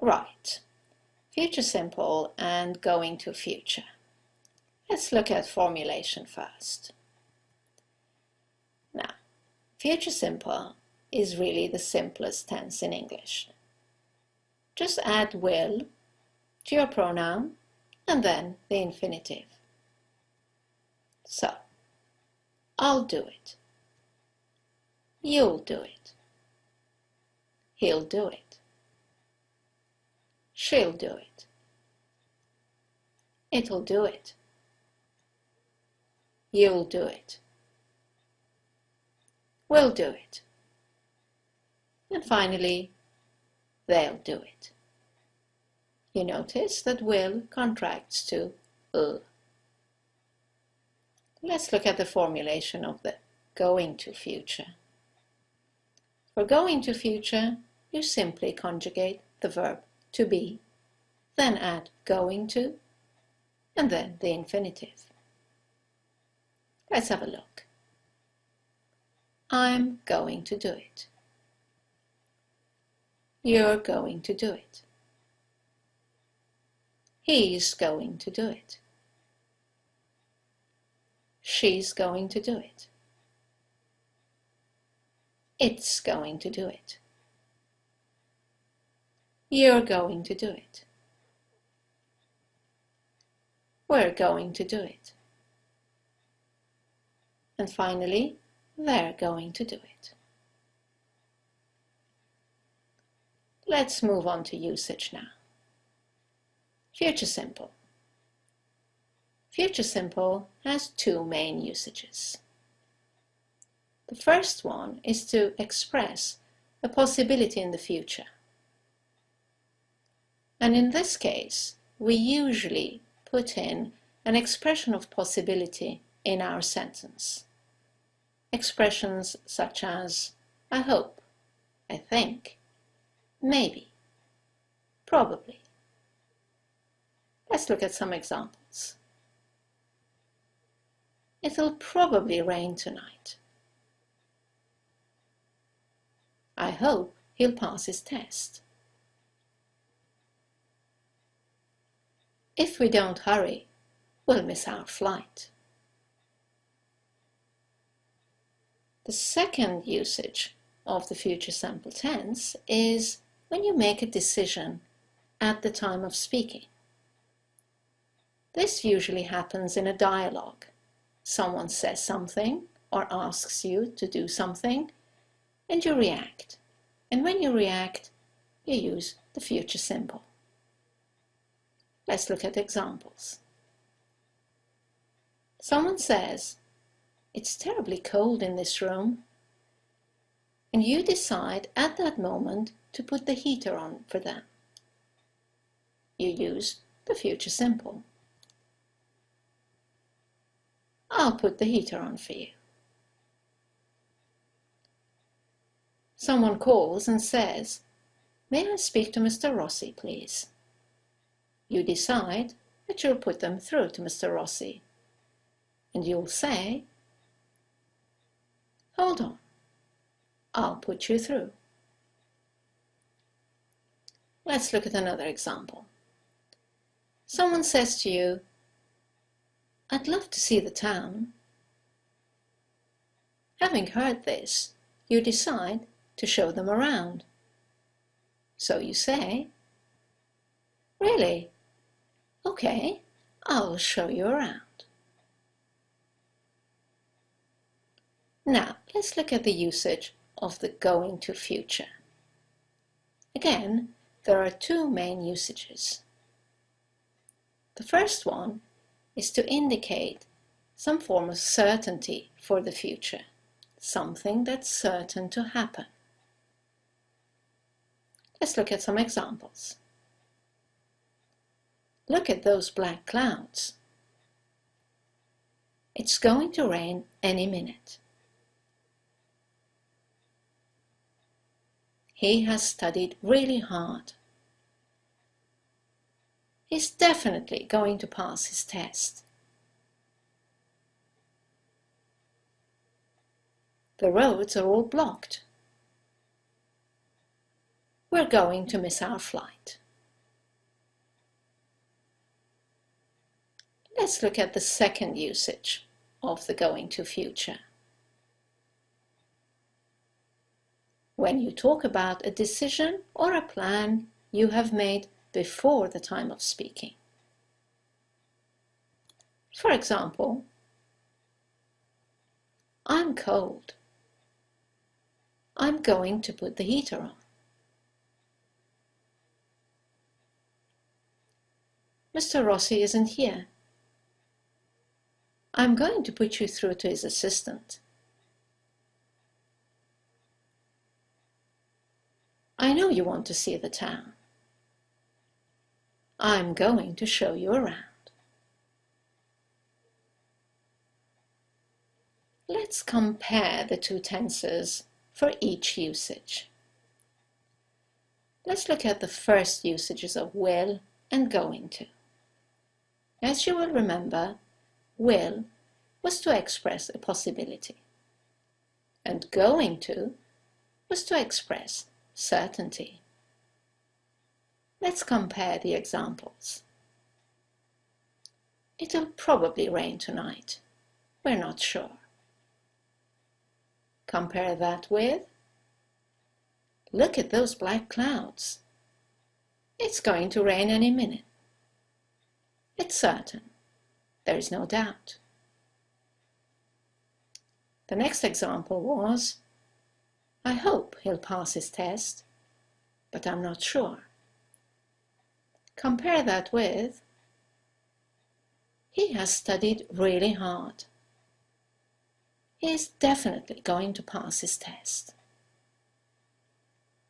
Right, future simple and going to future. Let's look at formulation first. Now, future simple is really the simplest tense in English. Just add will to your pronoun and then the infinitive. So, I'll do it. You'll do it. He'll do it. She'll do it. It'll do it. You'll do it. We'll do it. And finally, they'll do it. You notice that will contracts to "l". Let's look at the formulation of the going to future. For going to future, you simply conjugate the verb to be, then add going to, and then the infinitive. Let's have a look. I'm going to do it. You're going to do it. He's going to do it. She's going to do it. It's going to do it. You're going to do it. We're going to do it. And finally, they're going to do it. Let's move on to usage now. Future simple. Future simple has two main usages. The first one is to express a possibility in the future. And in this case, we usually put in an expression of possibility in our sentence. Expressions such as I hope, I think, maybe, probably. Let's look at some examples. It'll probably rain tonight. I hope he'll pass his test. If we don't hurry, we'll miss our flight. The second usage of the future simple tense is when you make a decision at the time of speaking. This usually happens in a dialogue. Someone says something or asks you to do something, and you react. And when you react, you use the future simple. Let's look at examples. Someone says, "It's terribly cold in this room," and you decide at that moment to put the heater on for them. You use the future simple. I'll put the heater on for you. Someone calls and says, "May I speak to Mr. Rossi, please?" You decide that you'll put them through to Mr. Rossi, and you'll say, "Hold on, I'll put you through." Let's look at another example. Someone says to you, "I'd love to see the town." Having heard this, you decide to show them around. So you say, "Really? Okay, I'll show you around." Now, let's look at the usage of the going to future. Again, there are two main usages. The first one is to indicate some form of certainty for the future, something that's certain to happen. Let's look at some examples. Look at those black clouds. It's going to rain any minute. He has studied really hard. He's definitely going to pass his test. The roads are all blocked. We're going to miss our flight. Let's look at the second usage of the going to future. When you talk about a decision or a plan you have made before the time of speaking. For example, I'm cold. I'm going to put the heater on. Mr. Rossi isn't here. I'm going to put you through to his assistant. I know you want to see the town. I'm going to show you around. Let's compare the two tenses for each usage. Let's look at the first usages of will and going to. As you will remember, will was to express a possibility, and going to was to express certainty. Let's compare the examples. It'll probably rain tonight. We're not sure. Compare that with, look at those black clouds. It's going to rain any minute. It's certain. There is no doubt. The next example was, I hope he'll pass his test, but I'm not sure. Compare that with, he has studied really hard. He is definitely going to pass his test.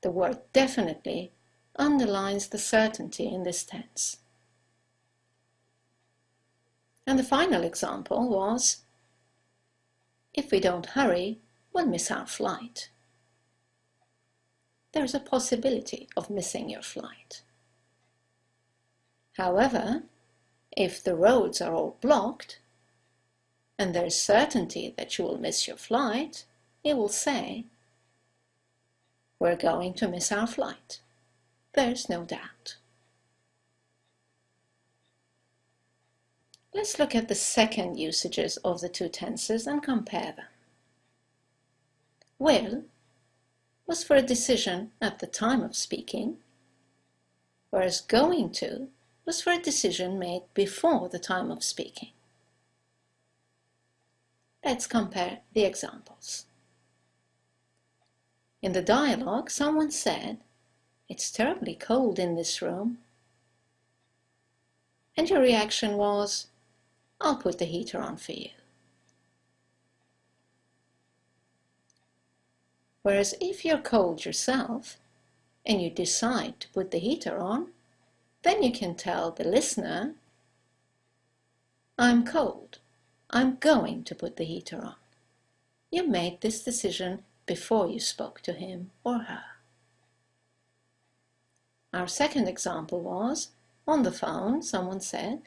The word definitely underlines the certainty in this tense. And the final example was, if we don't hurry, we'll miss our flight. There's a possibility of missing your flight. However, if the roads are all blocked, and there's certainty that you will miss your flight, you will say, we're going to miss our flight. There's no doubt. Let's look at the second usages of the two tenses and compare them. Will was for a decision at the time of speaking, whereas going to was for a decision made before the time of speaking. Let's compare the examples. In the dialogue, someone said, it's terribly cold in this room. And your reaction was, I'll put the heater on for you. Whereas if you're cold yourself and you decide to put the heater on, then you can tell the listener, I'm cold. I'm going to put the heater on. You made this decision before you spoke to him or her. Our second example was, on the phone, someone said,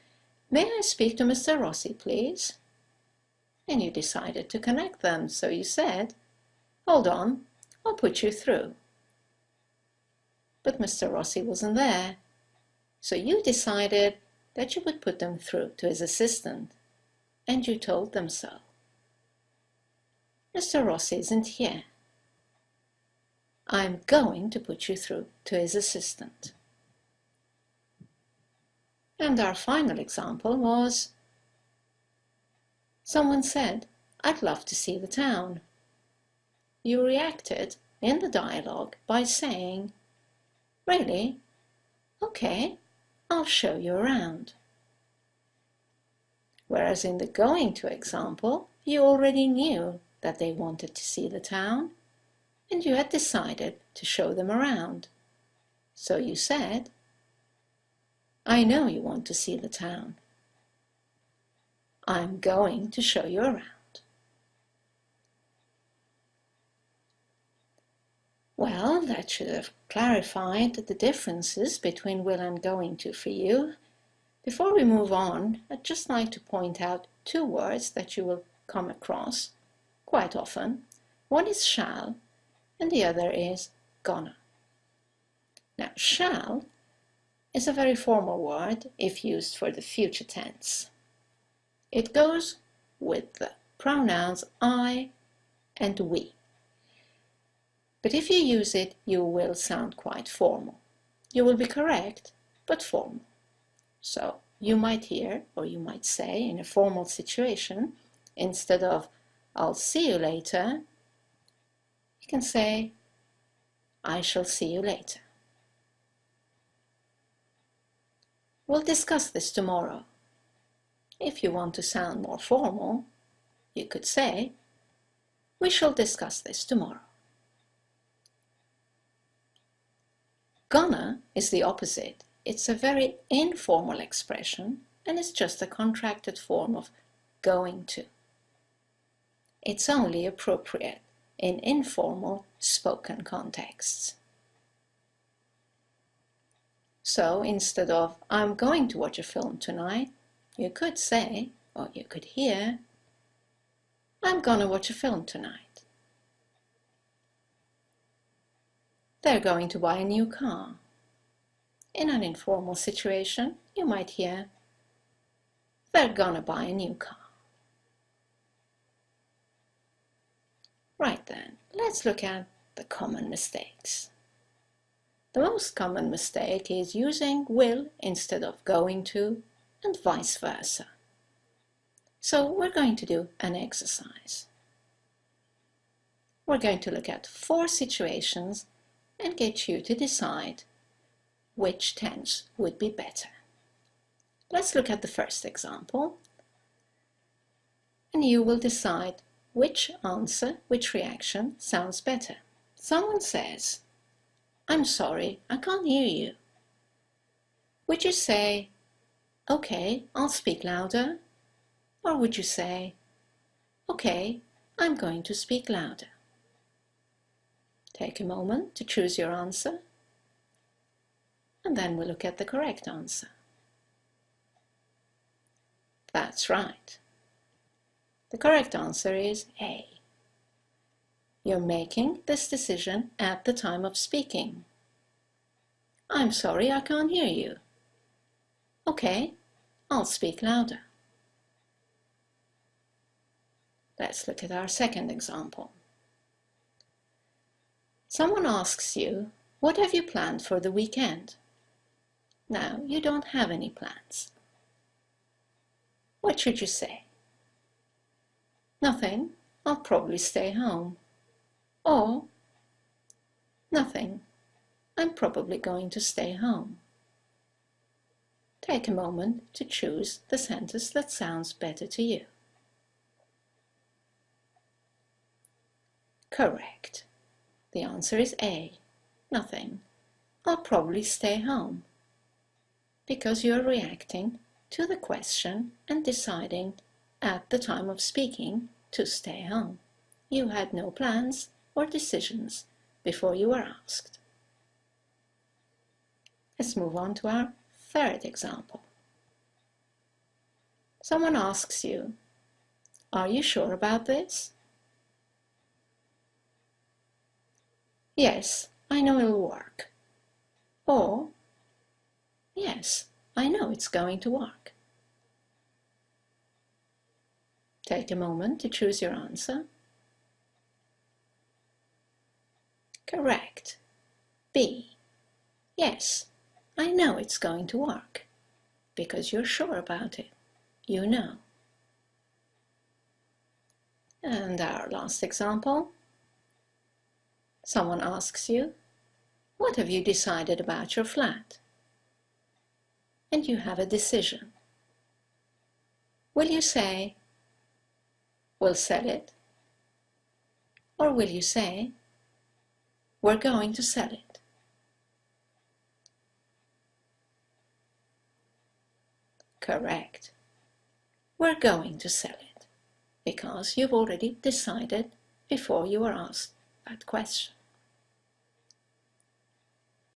may I speak to Mr. Rossi, please? And you decided to connect them, so you said, hold on, I'll put you through. But Mr. Rossi wasn't there, so you decided that you would put them through to his assistant, and you told them so. Mr. Rossi isn't here. I'm going to put you through to his assistant. And our final example was, someone said, I'd love to see the town. You reacted in the dialogue by saying, really? Okay, I'll show you around. Whereas in the going to example, you already knew that they wanted to see the town, and you had decided to show them around. So you said, I know you want to see the town. I'm going to show you around. Well, that should have clarified the differences between will and going to for you. Before we move on, I'd just like to point out two words that you will come across quite often. One is shall, and the other is gonna. Now, shall is a very formal word if used for the future tense. It goes with the pronouns I and we. But if you use it, you will sound quite formal. You will be correct, but formal. So you might hear, or you might say in a formal situation, instead of I'll see you later, you can say I shall see you later. We'll discuss this tomorrow. If you want to sound more formal, you could say we shall discuss this tomorrow. Gonna is the opposite. It's a very informal expression and it's just a contracted form of going to. It's only appropriate in informal spoken contexts. So instead of I'm going to watch a film tonight, you could say, or you could hear, I'm gonna watch a film tonight. They're going to buy a new car. In an informal situation, you might hear, they're gonna buy a new car. Right then, let's look at the common mistakes. The most common mistake is using will instead of going to, and vice versa. So we're going to do an exercise. We're going to look at 4 situations and get you to decide which tense would be better. Let's look at the first example, and you will decide which answer, which reaction sounds better. Someone says, I'm sorry, I can't hear you. Would you say, okay, I'll speak louder? Or would you say, okay, I'm going to speak louder? Take a moment to choose your answer, and then we'll look at the correct answer. That's right. The correct answer is A. You're making this decision at the time of speaking. I'm sorry, I can't hear you. Okay, I'll speak louder. Let's look at our second example. Someone asks you, what have you planned for the weekend? Now, you don't have any plans. What should you say? Nothing, I'll probably stay home. Or, nothing, I'm probably going to stay home. Take a moment to choose the sentence that sounds better to you. Correct. The answer is A. Nothing. I'll probably stay home. Because you're reacting to the question and deciding at the time of speaking to stay home. You had no plans or decisions before you were asked. Let's move on to our third example. Someone asks you, are you sure about this? Yes, I know it'll work. Or, yes, I know it's going to work. Take a moment to choose your answer. Correct. B. Yes, I know it's going to work. Because you're sure about it. You know. And our last example. Someone asks you, what have you decided about your flat? And you have a decision. Will you say, we'll sell it? Or will you say, we're going to sell it? Correct. We're going to sell it, because you've already decided before you were asked that question.